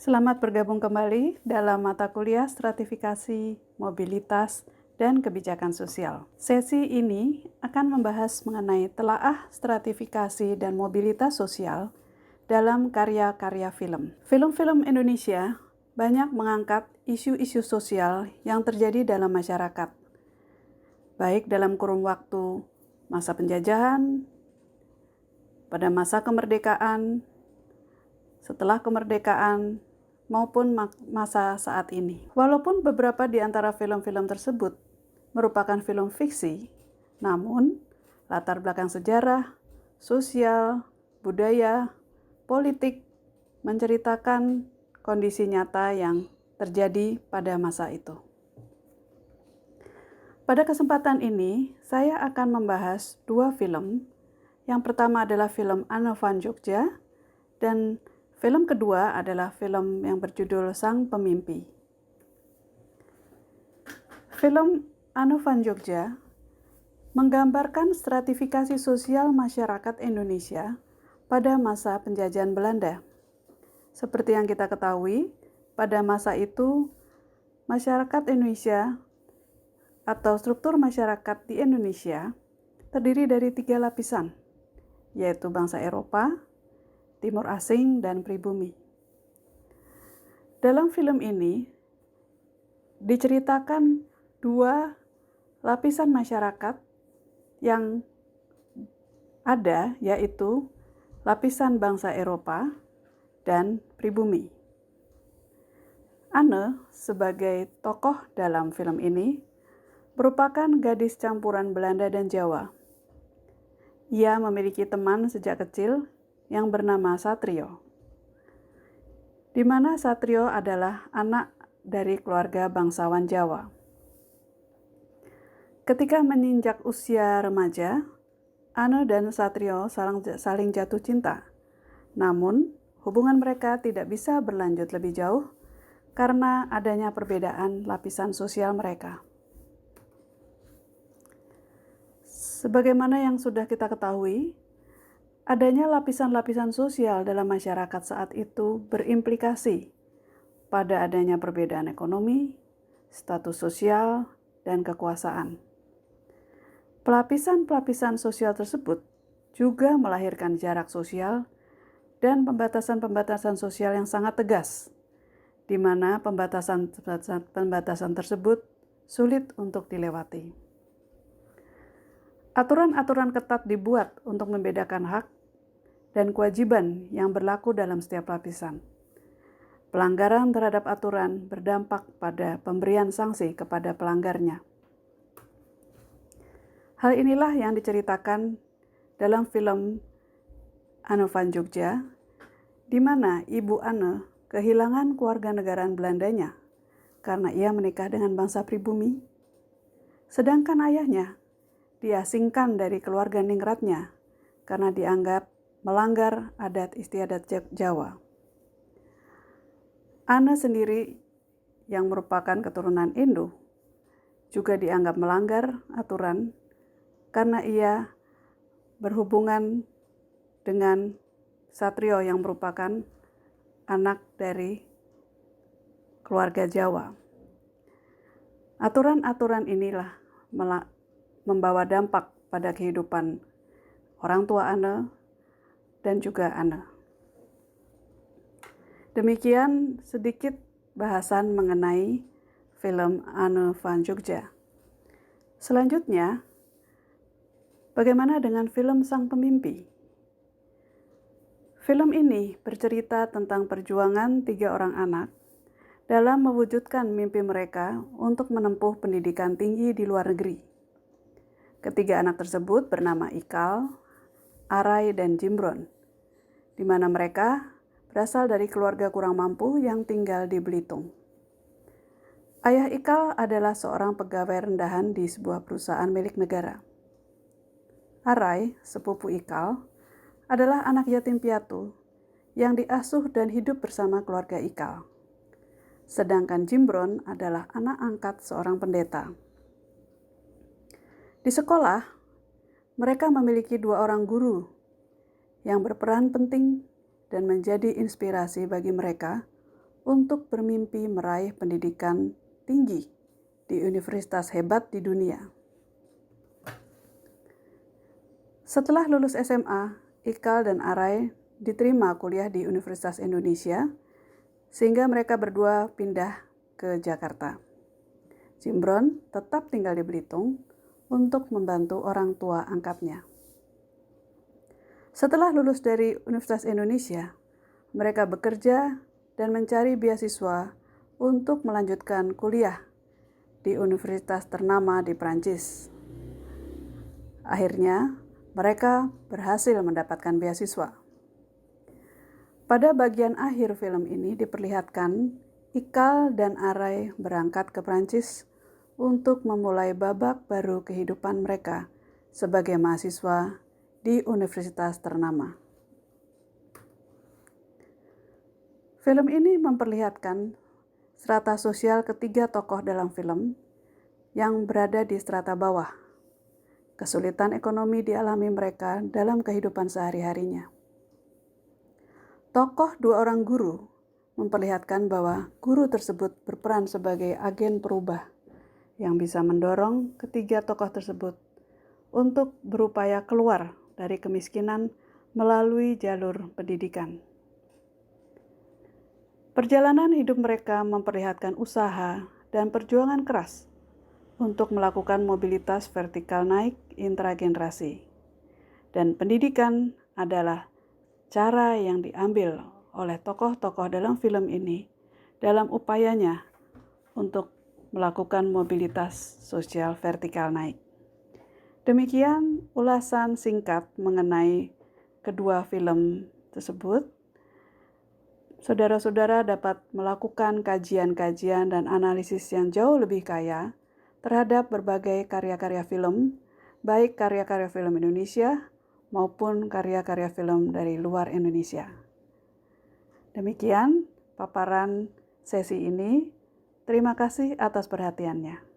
Selamat bergabung kembali dalam mata kuliah stratifikasi, mobilitas, dan kebijakan sosial. Sesi ini akan membahas mengenai telaah stratifikasi dan mobilitas sosial dalam karya-karya film. Film-film Indonesia banyak mengangkat isu-isu sosial yang terjadi dalam masyarakat, baik dalam kurun waktu masa penjajahan, pada masa kemerdekaan, setelah kemerdekaan, maupun masa saat ini. Walaupun beberapa di antara film-film tersebut merupakan film fiksi, namun latar belakang sejarah, sosial, budaya, politik menceritakan kondisi nyata yang terjadi pada masa itu. Pada kesempatan ini, saya akan membahas dua film. Yang pertama adalah film Anne van Jogja, dan film kedua adalah film yang berjudul Sang Pemimpi. Film Anne van Jogja menggambarkan stratifikasi sosial masyarakat Indonesia pada masa penjajahan Belanda. Seperti yang kita ketahui, pada masa itu masyarakat Indonesia atau struktur masyarakat di Indonesia terdiri dari 3 lapisan, yaitu bangsa Eropa, Timur Asing, dan pribumi. Dalam film ini diceritakan 2 lapisan masyarakat yang ada, yaitu lapisan bangsa Eropa dan pribumi. Anne sebagai tokoh dalam film ini merupakan gadis campuran Belanda dan Jawa. Ia memiliki teman sejak kecil yang bernama Satrio, di mana Satrio adalah anak dari keluarga bangsawan Jawa. Ketika menginjak usia remaja, Anne dan Satrio saling jatuh cinta. Namun, hubungan mereka tidak bisa berlanjut lebih jauh karena adanya perbedaan lapisan sosial mereka. Sebagaimana yang sudah kita ketahui, adanya lapisan-lapisan sosial dalam masyarakat saat itu berimplikasi pada adanya perbedaan ekonomi, status sosial, dan kekuasaan. Pelapisan-pelapisan sosial tersebut juga melahirkan jarak sosial dan pembatasan-pembatasan sosial yang sangat tegas, di mana pembatasan tersebut sulit untuk dilewati. Aturan-aturan ketat dibuat untuk membedakan hak dan kewajiban yang berlaku dalam setiap lapisan. Pelanggaran terhadap aturan berdampak pada pemberian sanksi kepada pelanggarnya. Hal inilah yang diceritakan dalam film Anne van Jogja, di mana Ibu Anne kehilangan kewarganegaraan Belandanya karena ia menikah dengan bangsa pribumi, sedangkan ayahnya diasingkan dari keluarga ningratnya karena dianggap melanggar adat istiadat Jawa. Anne sendiri yang merupakan keturunan Indo juga dianggap melanggar aturan karena ia berhubungan dengan Satrio yang merupakan anak dari keluarga Jawa. Aturan-aturan inilah membawa dampak pada kehidupan orang tua Anne dan juga Anne. Demikian sedikit bahasan mengenai film Anne van Jogja. Selanjutnya, bagaimana dengan film Sang Pemimpi? Film ini bercerita tentang perjuangan 3 orang anak dalam mewujudkan mimpi mereka untuk menempuh pendidikan tinggi di luar negeri. Ketiga anak tersebut bernama Ikal, Arai, dan Jimbron, di mana mereka berasal dari keluarga kurang mampu yang tinggal di Belitung. Ayah Ikal adalah seorang pegawai rendahan di sebuah perusahaan milik negara. Arai, sepupu Ikal, adalah anak yatim piatu yang diasuh dan hidup bersama keluarga Ikal. Sedangkan Jimbron adalah anak angkat seorang pendeta. Di sekolah, mereka memiliki 2 orang guru yang berperan penting dan menjadi inspirasi bagi mereka untuk bermimpi meraih pendidikan tinggi di universitas hebat di dunia. Setelah lulus SMA, Ikal dan Arai diterima kuliah di Universitas Indonesia, sehingga mereka berdua pindah ke Jakarta. Jimbron tetap tinggal di Belitung untuk membantu orang tua angkatnya. Setelah lulus dari Universitas Indonesia, mereka bekerja dan mencari beasiswa untuk melanjutkan kuliah di universitas ternama di Prancis. Akhirnya, mereka berhasil mendapatkan beasiswa. Pada bagian akhir film ini diperlihatkan Ikal dan Arai berangkat ke Prancis untuk memulai babak baru kehidupan mereka sebagai mahasiswa di universitas ternama. Film ini memperlihatkan strata sosial ketiga tokoh dalam film yang berada di strata bawah. Kesulitan ekonomi dialami mereka dalam kehidupan sehari-harinya. Tokoh dua orang guru memperlihatkan bahwa guru tersebut berperan sebagai agen perubah yang bisa mendorong ketiga tokoh tersebut untuk berupaya keluar dari kemiskinan melalui jalur pendidikan. Perjalanan hidup mereka memperlihatkan usaha dan perjuangan keras untuk melakukan mobilitas vertikal naik intragenerasi. Dan pendidikan adalah cara yang diambil oleh tokoh-tokoh dalam film ini dalam upayanya untuk melakukan mobilitas sosial vertikal naik. Demikian ulasan singkat mengenai kedua film tersebut. Saudara-saudara dapat melakukan kajian-kajian dan analisis yang jauh lebih kaya terhadap berbagai karya-karya film, baik karya-karya film Indonesia maupun karya-karya film dari luar Indonesia. Demikian paparan sesi ini. Terima kasih atas perhatiannya.